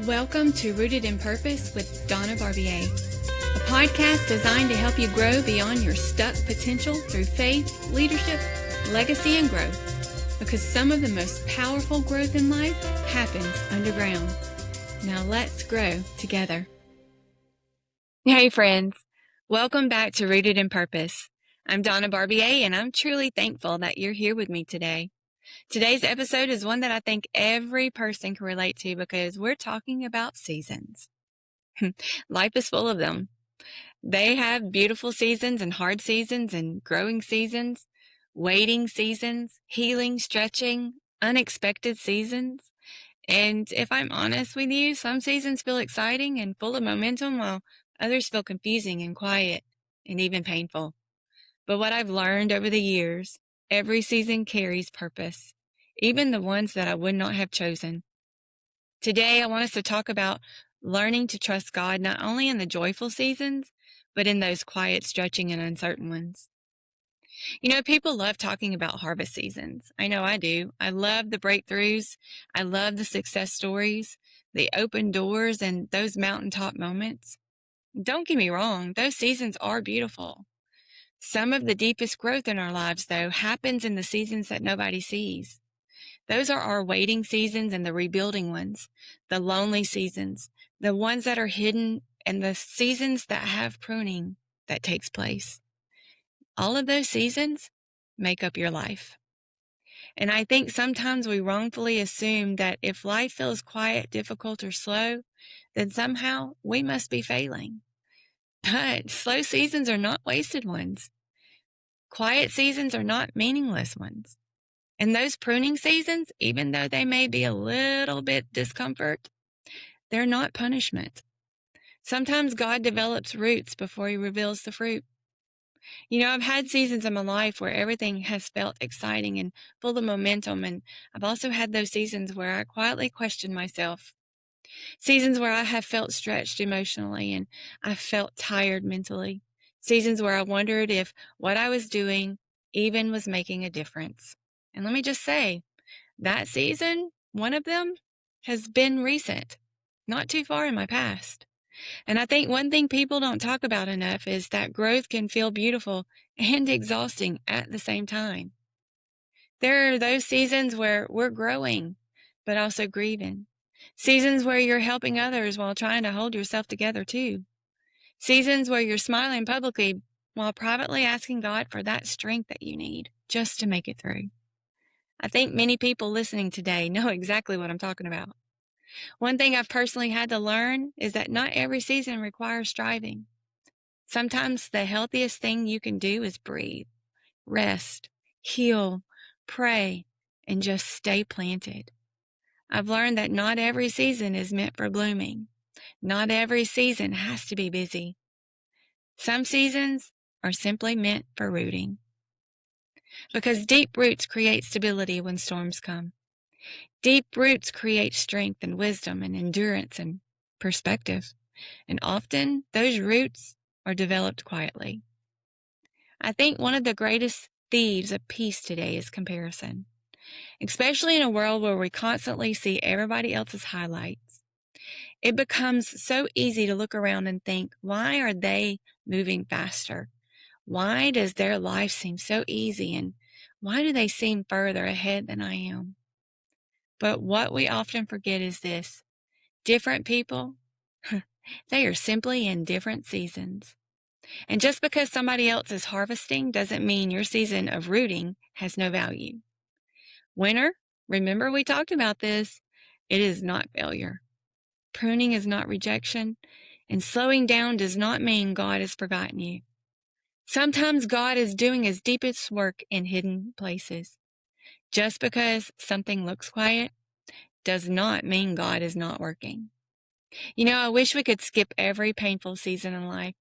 Welcome to Rooted in Purpose with Donna, a podcast designed to help you grow beyond your stuck potential through faith, leadership, legacy, and growth. Because some of the most powerful growth in life happens underground. Now let's grow together. Hey friends, welcome back to Rooted in Purpose. I'm Donna, and I'm truly thankful that you're here with me today. Today's episode is one that I think every person can relate to because we're talking about seasons. Life is full of them. They have beautiful seasons and hard seasons and growing seasons, waiting seasons, healing, stretching, unexpected seasons. And if I'm honest with you, some seasons feel exciting and full of momentum while others feel confusing and quiet and even painful. But what I've learned over the years, every season carries purpose, even the ones that I would not have chosen. Today, I want us to talk about learning to trust God not only in the joyful seasons, but in those quiet, stretching, and uncertain ones. You know, people love talking about harvest seasons. I know I do. I love the breakthroughs. I love the success stories, the open doors, and those mountaintop moments. Don't get me wrong, those seasons are beautiful. Some of the deepest growth in our lives, though, happens in the seasons that nobody sees. Those are our waiting seasons and the rebuilding ones, the lonely seasons, the ones that are hidden, and the seasons that have pruning that takes place. All of those seasons make up your life. And I think sometimes we wrongfully assume that if life feels quiet, difficult, or slow, then somehow we must be failing. But slow seasons are not wasted ones. Quiet seasons are not meaningless ones. And those pruning seasons, even though they may be a little bit discomfort, they're not punishment. Sometimes God develops roots before he reveals the fruit. You know, I've had seasons in my life where everything has felt exciting and full of momentum. And I've also had those seasons where I quietly questioned myself. Seasons where I have felt stretched emotionally and I felt tired mentally. Seasons where I wondered if what I was doing even was making a difference. And let me just say, that season, one of them, has been recent, not too far in my past. And I think one thing people don't talk about enough is that growth can feel beautiful and exhausting at the same time. There are those seasons where we're growing, but also grieving. Seasons where you're helping others while trying to hold yourself together too. Seasons where you're smiling publicly while privately asking God for that strength that you need just to make it through. I think many people listening today know exactly what I'm talking about. One thing I've personally had to learn is that not every season requires striving. Sometimes the healthiest thing you can do is breathe, rest, heal, pray, and just stay planted. I've learned that not every season is meant for blooming. Not every season has to be busy. Some seasons are simply meant for rooting. Because deep roots create stability when storms come. Deep roots create strength and wisdom and endurance and perspective. And often those roots are developed quietly. I think one of the greatest thieves of peace today is comparison, especially in a world where we constantly see everybody else's highlights. It becomes so easy to look around and think, why are they moving faster? Why does their life seem so easy? And why do they seem further ahead than I am? But what we often forget is this. Different people, they are simply in different seasons. And just because somebody else is harvesting doesn't mean your season of rooting has no value. Winter, remember we talked about this, it is not failure. Pruning is not rejection, and slowing down does not mean God has forgotten you. Sometimes God is doing his deepest work in hidden places. Just because something looks quiet does not mean God is not working. You know, I wish we could skip every painful season in life.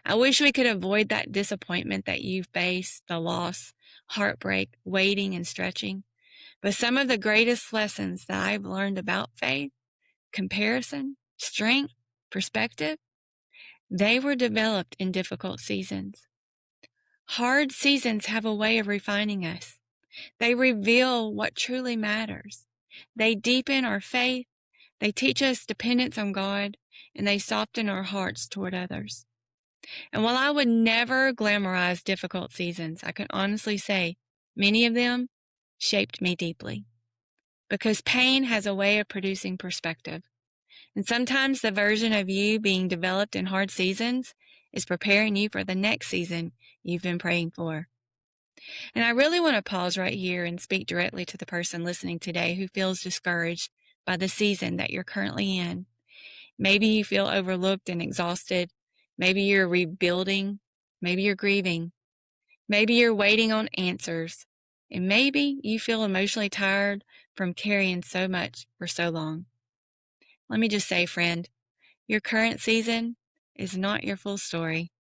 I wish we could avoid that disappointment that you face, the loss, heartbreak, waiting, and stretching. But some of the greatest lessons that I've learned about faith, comparison, strength, perspective, they were developed in difficult seasons. Hard seasons have a way of refining us. They reveal what truly matters. They deepen our faith. They teach us dependence on God, and they soften our hearts toward others. And while I would never glamorize difficult seasons, I can honestly say many of them shaped me deeply. Because pain has a way of producing perspective. And sometimes the version of you being developed in hard seasons is preparing you for the next season you've been praying for. And I really want to pause right here and speak directly to the person listening today who feels discouraged by the season that you're currently in. Maybe you feel overlooked and exhausted. Maybe you're rebuilding. Maybe you're grieving. Maybe you're waiting on answers. And maybe you feel emotionally tired from carrying so much for so long. Let me just say, friend, your current season is not your full story.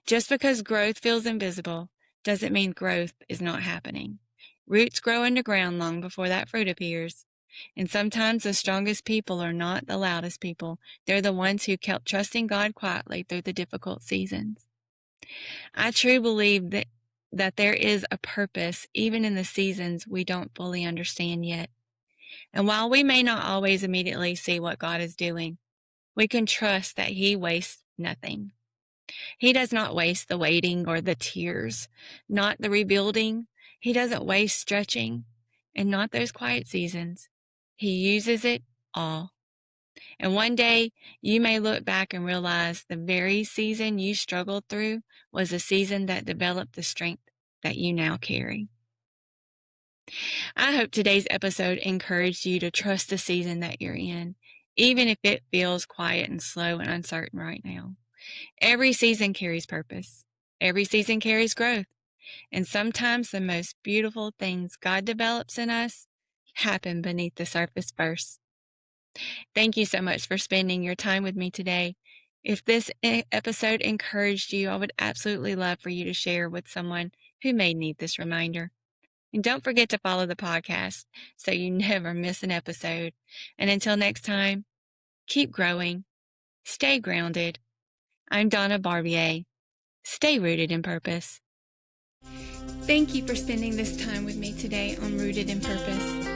Just because growth feels invisible doesn't mean growth is not happening. Roots grow underground long before that fruit appears. And sometimes the strongest people are not the loudest people. They're the ones who kept trusting God quietly through the difficult seasons. I truly believe that there is a purpose even in the seasons we don't fully understand yet. And while we may not always immediately see what God is doing, we can trust that He wastes nothing. He does not waste the waiting or the tears, not the rebuilding. He doesn't waste stretching, and not those quiet seasons. He uses it all. And one day you may look back and realize the very season you struggled through was a season that developed the strength that you now carry. I hope today's episode encouraged you to trust the season that you're in, even if it feels quiet and slow and uncertain right now. Every season carries purpose. Every season carries growth. And sometimes the most beautiful things God develops in us happen beneath the surface first. Thank you so much for spending your time with me today. If this episode encouraged you, I would absolutely love for you to share with someone who may need this reminder. And don't forget to follow the podcast so you never miss an episode. And until next time, keep growing, stay grounded. I'm Donna Barbier. Stay rooted in purpose. Thank you for spending this time with me today on Rooted in Purpose.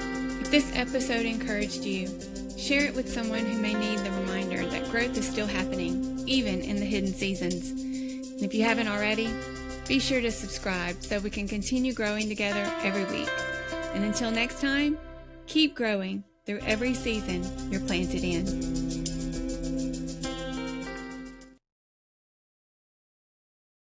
If this episode encouraged you, share it with someone who may need the reminder that growth is still happening, even in the hidden seasons. And if you haven't already, be sure to subscribe so we can continue growing together every week. And until next time, keep growing through every season you're planted in.